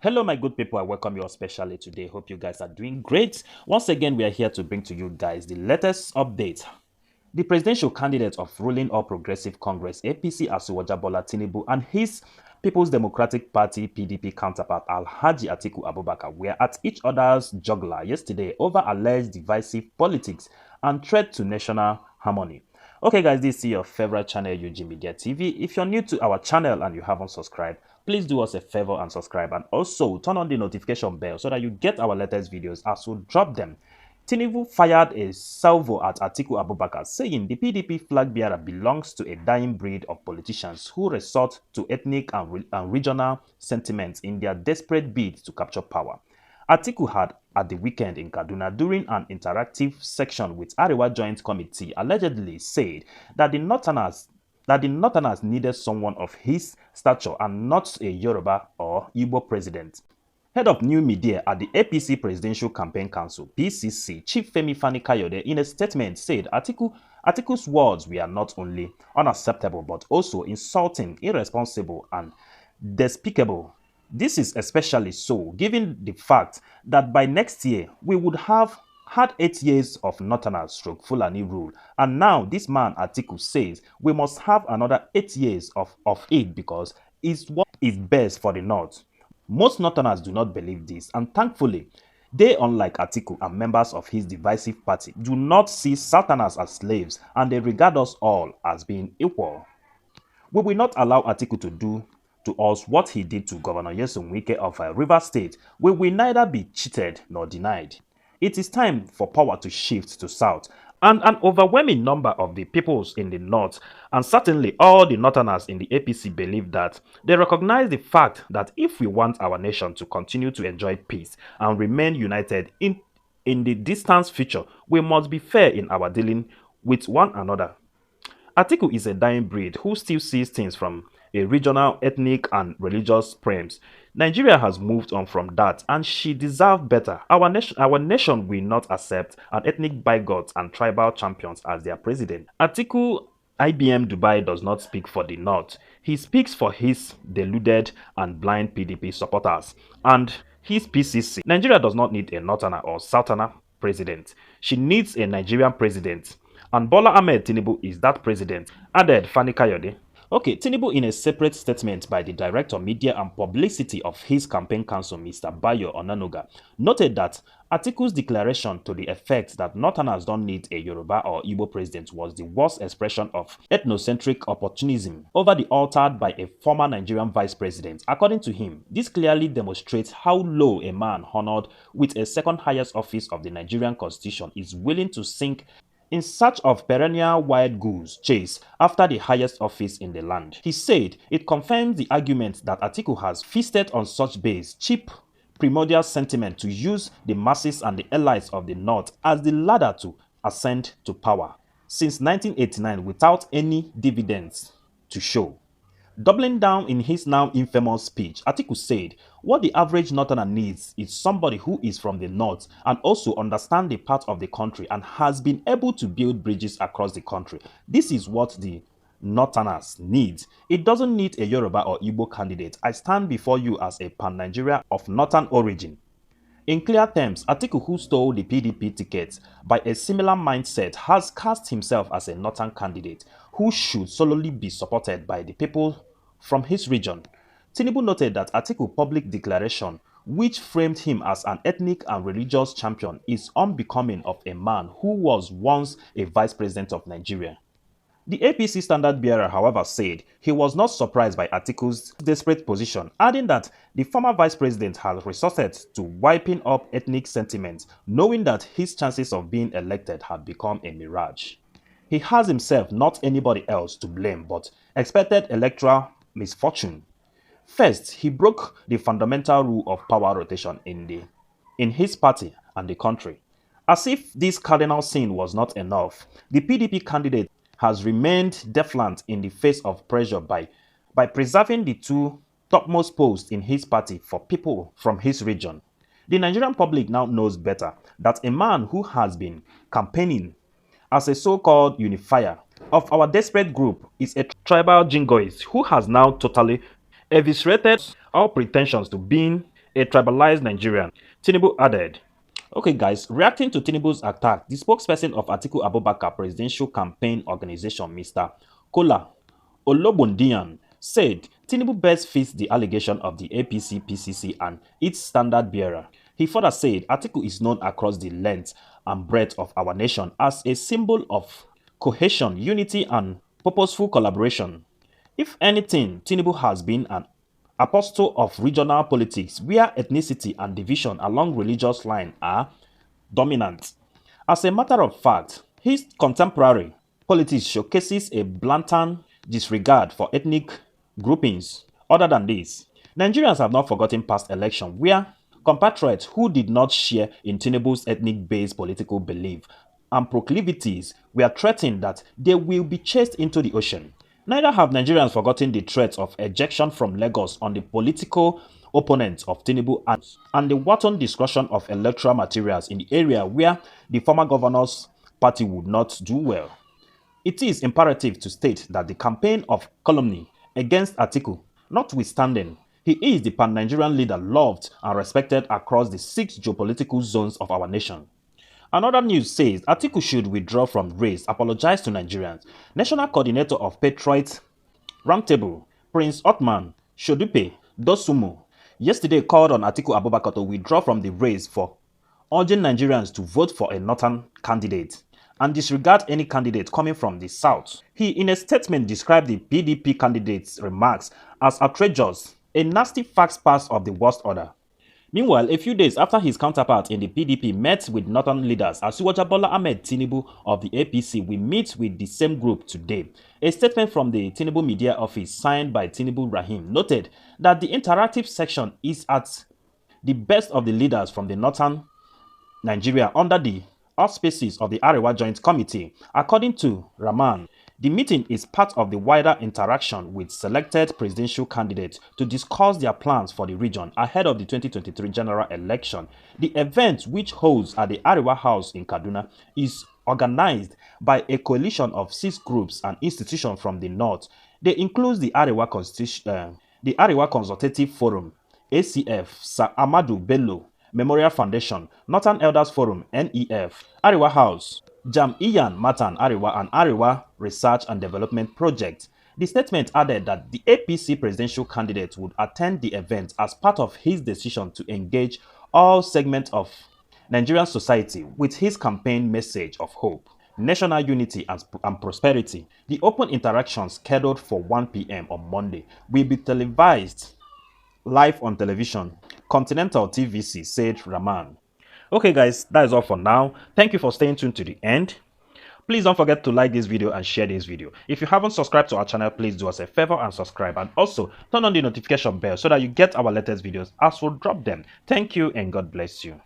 Hello, my good people. I welcome you all specially today. Hope you guys are doing great. Once again, we are here to bring to you guys the latest update. The presidential candidate of ruling All Progressive Congress (APC) Asuwaja Bola Tinubu and his People's Democratic Party (PDP) counterpart Alhaji Atiku Abubakar were at each other's jugular yesterday over alleged divisive politics and threat to national harmony. Okay guys, this is your favorite channel, UG Media TV. If you're new to our channel and you haven't subscribed, please do us a favor and subscribe, and also turn on the notification bell so that you get our latest videos as we drop them. Tinubu fired a salvo at Atiku Abubakar, saying the PDP flag bearer belongs to a dying breed of politicians who resort to ethnic and regional sentiments in their desperate bid to capture power. Atiku had, at the weekend in Kaduna, during an interactive section with Arewa Joint Committee, allegedly said that the Northerners needed someone of his stature and not a Yoruba or Igbo president. Head of new media at the APC Presidential Campaign Council (PCC), Chief Femi Fani-Kayode, in a statement said Atiku's words were not only unacceptable but also insulting, irresponsible, and despicable. This is especially so given the fact that by next year we would have had 8 years of Northerners/Fulani rule, and now this man Atiku says we must have another 8 years of it because it's what is best for the North. Most Northerners do not believe this, and thankfully, they, unlike Atiku and members of his divisive party, do not see Southerners as slaves, and they regard us all as being equal. We will not allow Atiku to do to us what he did to Governor Nyesom Wike of Rivers State. We will neither be cheated nor denied. It is time for power to shift to South, and an overwhelming number of the peoples in the North, and certainly all the Northerners in the APC, believe that. They recognize the fact that if we want our nation to continue to enjoy peace and remain united in the distant future, we must be fair in our dealing with one another. Atiku is a dying breed who still sees things from a regional, ethnic, and religious premise. Nigeria has moved on from that, and she deserves better. Our nation will not accept an ethnic bigots and tribal champions as their president. Atiku IBM Dubai does not speak for the North. He speaks for his deluded and blind PDP supporters and his PCC. Nigeria does not need a Northerner or Southerner president. She needs a Nigerian president. And Bola Ahmed Tinubu is that president, added Fani Kayode. Okay, Tinubu, in a separate statement by the Director Media and Publicity of his campaign council, Mr. Bayo Onanuga, noted that Atiku's declaration to the effect that Northerners don't need a Yoruba or Igbo president was the worst expression of ethnocentric opportunism over the uttered by a former Nigerian vice president. According to him, this clearly demonstrates how low a man honored with a second highest office of the Nigerian constitution is willing to sink in search of perennial wild goose chase after the highest office in the land. He said it confirms the argument that Atiku has feasted on such base, cheap, primordial sentiment to use the masses and the allies of the North as the ladder to ascend to power since 1989 without any dividends to show. Doubling down in his now infamous speech, Atiku said, what the average Northerner needs is somebody who is from the North and also understands the part of the country and has been able to build bridges across the country. This is what the Northerners need. It doesn't need a Yoruba or Igbo candidate. I stand before you as a pan-Nigeria of Northern origin. In clear terms, Atiku, who stole the PDP ticket by a similar mindset, has cast himself as a Northern candidate who should solely be supported by the people from his region. Tinubu noted that Atiku's public declaration, which framed him as an ethnic and religious champion, is unbecoming of a man who was once a vice president of Nigeria. The APC standard bearer, however, said he was not surprised by Atiku's desperate position, adding that the former vice president has resorted to wiping up ethnic sentiments, knowing that his chances of being elected had become a mirage. He has himself, not anybody else, to blame, but expected electoral misfortune. First, he broke the fundamental rule of power rotation in his party and the country. As if this cardinal sin was not enough, the PDP candidate has remained defiant in the face of pressure by preserving the two topmost posts in his party for people from his region. The Nigerian public now knows better that a man who has been campaigning as a so-called unifier of our desperate group is a tribal jingoist who has now totally eviscerated all pretensions to being a tribalized Nigerian, Tinubu added. Okay, guys, reacting to Tinubu's attack, the spokesperson of Atiku Abubakar presidential campaign organization, Mr. Kola Olobundiyan, said Tinubu best fits the allegation of the APC, PCC, and its standard bearer. He further said Atiku is known across the length and breadth of our nation as a symbol of cohesion, unity, and purposeful collaboration. If anything, Tinubu has been an apostle of regional politics where ethnicity and division along religious lines are dominant. As a matter of fact, his contemporary politics showcases a blatant disregard for ethnic groupings. Other than this, Nigerians have not forgotten past elections where compatriots who did not share in Tinubu's ethnic-based political belief and proclivities were threatened that they will be chased into the ocean. Neither have Nigerians forgotten the threat of ejection from Lagos on the political opponents of Tinubu and the wanton destruction of electoral materials in the area where the former governor's party would not do well. It is imperative to state that the campaign of calumny against Atiku, notwithstanding, he is the pan-Nigerian leader loved and respected across the 6 geopolitical zones of our nation. Another news says Atiku should withdraw from race, apologize to Nigerians. National Coordinator of Patriot Roundtable, Prince Othman Shodupe Dosumu, yesterday called on Atiku Abubakar to withdraw from the race for urging Nigerians to vote for a northern candidate and disregard any candidate coming from the south. He, in a statement, described the PDP candidate's remarks as outrageous, a nasty fact pass of the worst order. Meanwhile, a few days after his counterpart in the PDP met with northern leaders, Asiwaju Ahmed Tinubu of the APC will meet with the same group today. A statement from the Tinubu media office signed by Tinubu Rahim noted that the interactive section is at the best of the leaders from the northern Nigeria under the auspices of the Arewa Joint Committee. According to Rahman, the meeting is part of the wider interaction with selected presidential candidates to discuss their plans for the region ahead of the 2023 general election. The event, which holds at the Arewa House in Kaduna, is organized by a coalition of 6 groups and institutions from the north. They include the Arewa Consultative Forum, ACF, Sir Amadu Bello Memorial Foundation, Northern Elders Forum, NEF, Arewa House, Jam-Iyan Matan Arewa, and Arewa Research and Development Project. The statement added that the APC presidential candidate would attend the event as part of his decision to engage all segments of Nigerian society with his campaign message of hope, national unity, and prosperity. The open interaction scheduled for 1 p.m. on Monday will be televised live on television, Continental TVC, said Rahman. Okay guys, that is all for now. Thank you for staying tuned to the end. Please don't forget to like this video and share this video. If you haven't subscribed to our channel, please do us a favor and subscribe, and also turn on the notification bell so that you get our latest videos as we drop them. Thank you and God bless you.